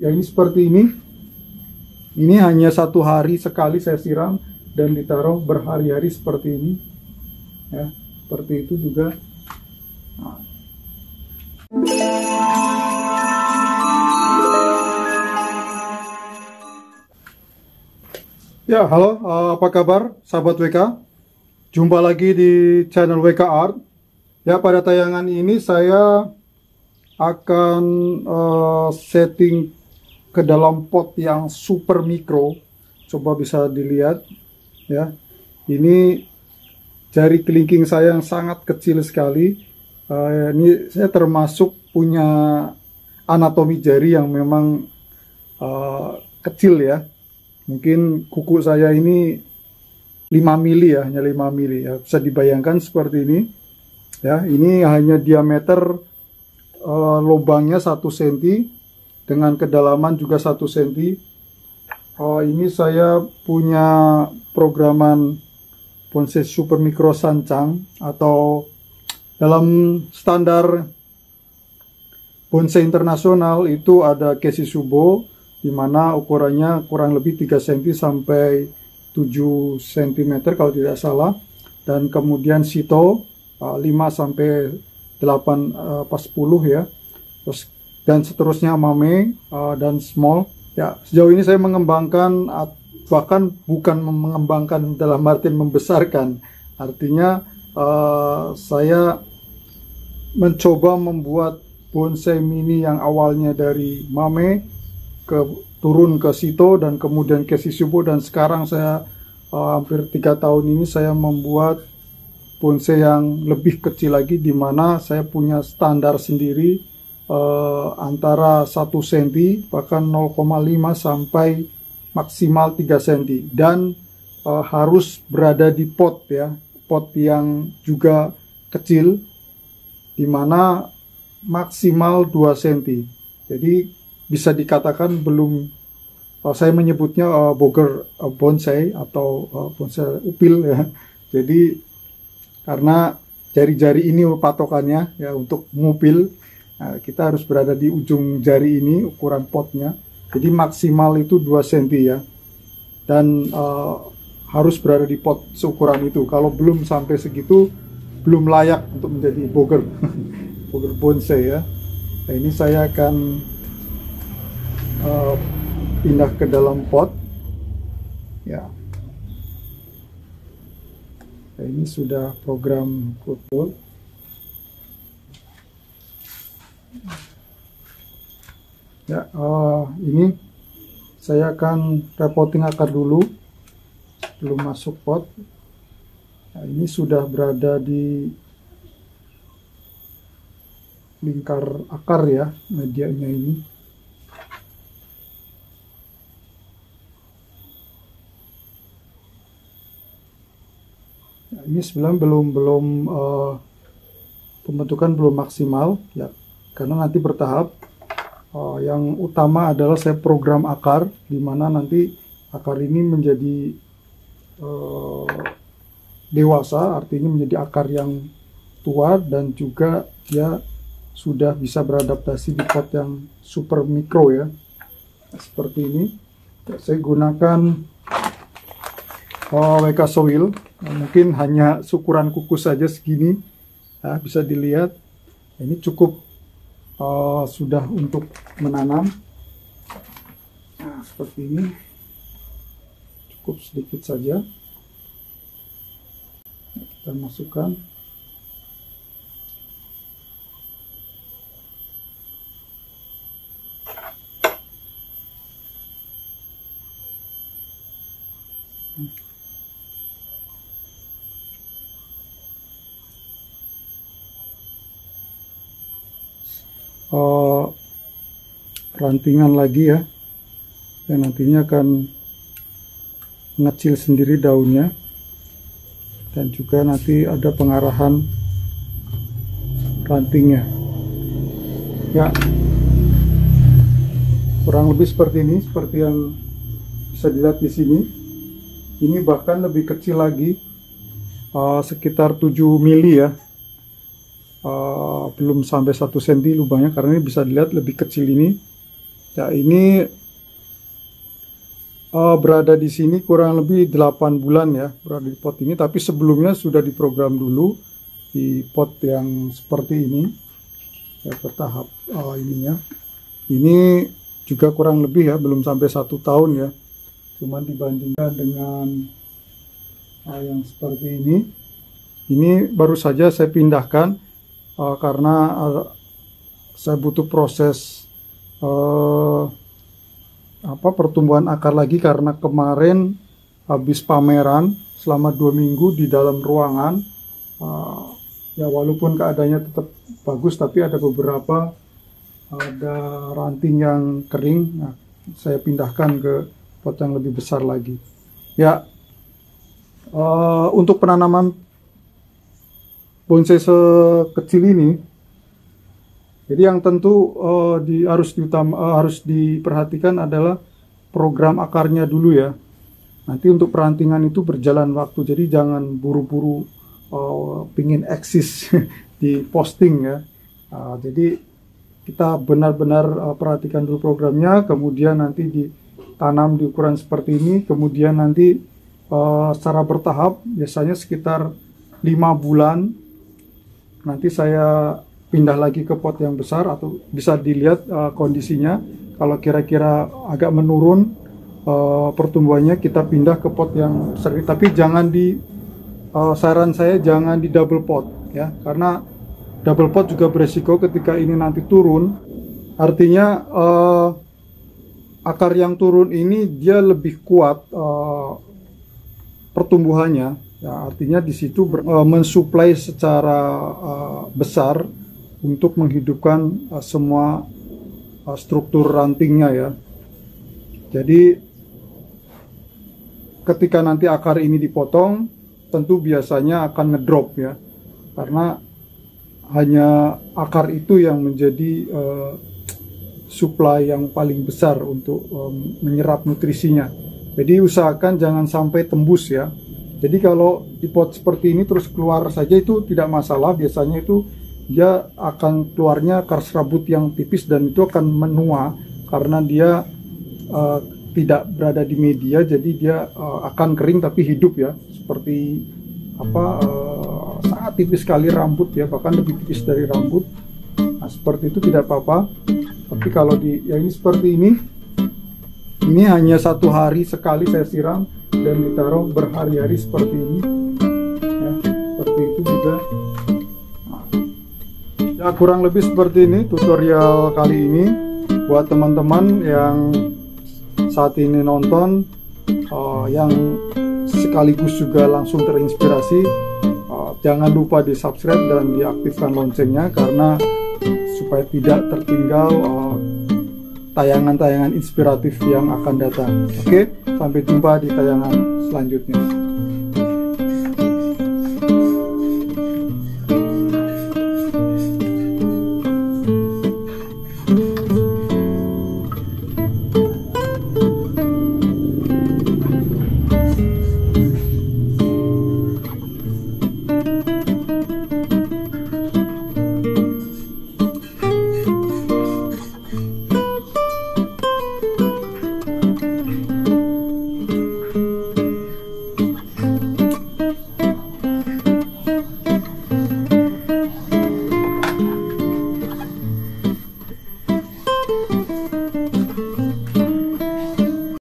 Ya ini seperti ini hanya 1 hari sekali saya siram dan ditaruh berhari-hari seperti ini ya, seperti itu juga. Ya, halo, apa kabar sahabat WK? Jumpa lagi di channel WK Art. Ya, pada tayangan ini saya akan setting ke dalam pot yang super mikro. Coba bisa dilihat ya. Ini jari kelingking saya yang sangat kecil sekali. Ini saya termasuk punya anatomi jari yang memang kecil ya. Mungkin kuku saya ini 5 mili ya, hanya 5 mili ya. Bisa dibayangkan seperti ini. Ya, ini hanya diameter lubangnya 1 cm dengan kedalaman juga 1 cm. Ini saya punya programan bonsai super mikro sancang, atau dalam standar bonsai internasional itu ada Kesisubo, di mana ukurannya kurang lebih 3 cm sampai 7 cm kalau tidak salah, dan kemudian Sito 5 sampai 8 pas 10 ya, terus dan seterusnya Mame dan Small ya. Sejauh ini saya mengembangkan, bahkan bukan mengembangkan dalam artian membesarkan, artinya saya mencoba membuat bonsai mini yang awalnya dari Mame turun ke Sito dan kemudian ke Sisubo, dan sekarang saya hampir 3 tahun ini saya membuat bonsai yang lebih kecil lagi, di mana saya punya standar sendiri antara 1 cm bahkan 0,5 sampai maksimal 3 cm, dan harus berada di pot ya, pot yang juga kecil, di mana maksimal 2 cm. Jadi bisa dikatakan belum, saya menyebutnya boger bonsai atau bonsai upil ya. Jadi karena jari-jari ini patokannya ya untuk ngupil, nah, kita harus berada di ujung jari ini ukuran potnya. Jadi maksimal itu 2 cm ya, dan harus berada di pot seukuran itu. Kalau belum sampai segitu, belum layak untuk menjadi boger boger bonsai ya. Nah, ini saya akan pindah ke dalam pot ya. Nah, ini sudah program foto ya. Ini saya akan repotting akar dulu sebelum masuk pot. Nah, ini sudah berada di lingkar akar ya, medianya ini. Ini sebenarnya belum pembentukan belum maksimal ya, karena nanti bertahap. Yang utama adalah saya program akar, di mana nanti akar ini menjadi dewasa, artinya menjadi akar yang tua, dan juga dia sudah bisa beradaptasi di pot yang super mikro ya. Nah, seperti ini saya gunakan WK Soil. Nah, mungkin hanya ukuran kuku saja segini, nah, bisa dilihat. Ini cukup sudah untuk menanam. Nah, seperti ini, cukup sedikit saja. Kita masukkan. Rantingan lagi ya, dan nantinya akan mengecil sendiri daunnya, dan juga nanti ada pengarahan rantingnya ya. Kurang lebih seperti ini, seperti yang bisa dilihat di sini. Ini bahkan lebih kecil lagi, sekitar 7 mili ya, belum sampai 1 cm lubangnya, karena ini bisa dilihat lebih kecil ini. Ya, ini berada di sini kurang lebih 8 bulan ya, berada di pot ini, tapi sebelumnya sudah diprogram dulu di pot yang seperti ini ya, bertahap ininya. Ini juga kurang lebih ya, belum sampai 1 tahun ya, cuman dibandingkan dengan yang seperti ini baru saja saya pindahkan karena saya butuh proses pertumbuhan akar lagi, karena kemarin habis pameran selama 2 minggu di dalam ruangan. Ya walaupun keadaannya tetap bagus, tapi ada beberapa ranting yang kering. Nah, saya pindahkan ke pot yang lebih besar lagi ya. Untuk penanaman bonsai sekecil ini, jadi yang tentu harus diperhatikan adalah program akarnya dulu ya. Nanti untuk perantingan itu berjalan waktu, jadi jangan buru-buru pingin eksis di posting ya. Jadi kita benar-benar perhatikan dulu programnya, kemudian nanti ditanam di ukuran seperti ini, kemudian nanti secara bertahap, biasanya sekitar 5 bulan nanti saya pindah lagi ke pot yang besar, atau bisa dilihat kondisinya. Kalau kira-kira agak menurun pertumbuhannya, kita pindah ke pot yang besar. Tapi jangan saran saya jangan di double pot ya, karena double pot juga beresiko ketika ini nanti turun. Artinya akar yang turun ini dia lebih kuat pertumbuhannya ya, artinya di situ mensuplai secara besar untuk menghidupkan semua struktur rantingnya ya. Jadi ketika nanti akar ini dipotong, tentu biasanya akan ngedrop ya, karena hanya akar itu yang menjadi supply yang paling besar untuk menyerap nutrisinya. Jadi usahakan jangan sampai tembus ya. Jadi kalau di pot seperti ini terus keluar saja itu tidak masalah, biasanya itu dia akan keluarnya akar serabut yang tipis, dan itu akan menua karena dia tidak berada di media, jadi dia akan kering tapi hidup ya, seperti sangat tipis sekali rambut ya, bahkan lebih tipis dari rambut. Nah, seperti itu tidak apa-apa. Tapi kalau ini seperti ini hanya 1 hari sekali saya siram dan ditaruh berhari-hari seperti ini ya, seperti itu juga. Ya kurang lebih seperti ini tutorial kali ini buat teman-teman yang saat ini nonton, yang sekaligus juga langsung terinspirasi. Jangan lupa di subscribe dan diaktifkan loncengnya, karena supaya tidak tertinggal tayangan-tayangan inspiratif yang akan datang. Oke, sampai jumpa di tayangan selanjutnya.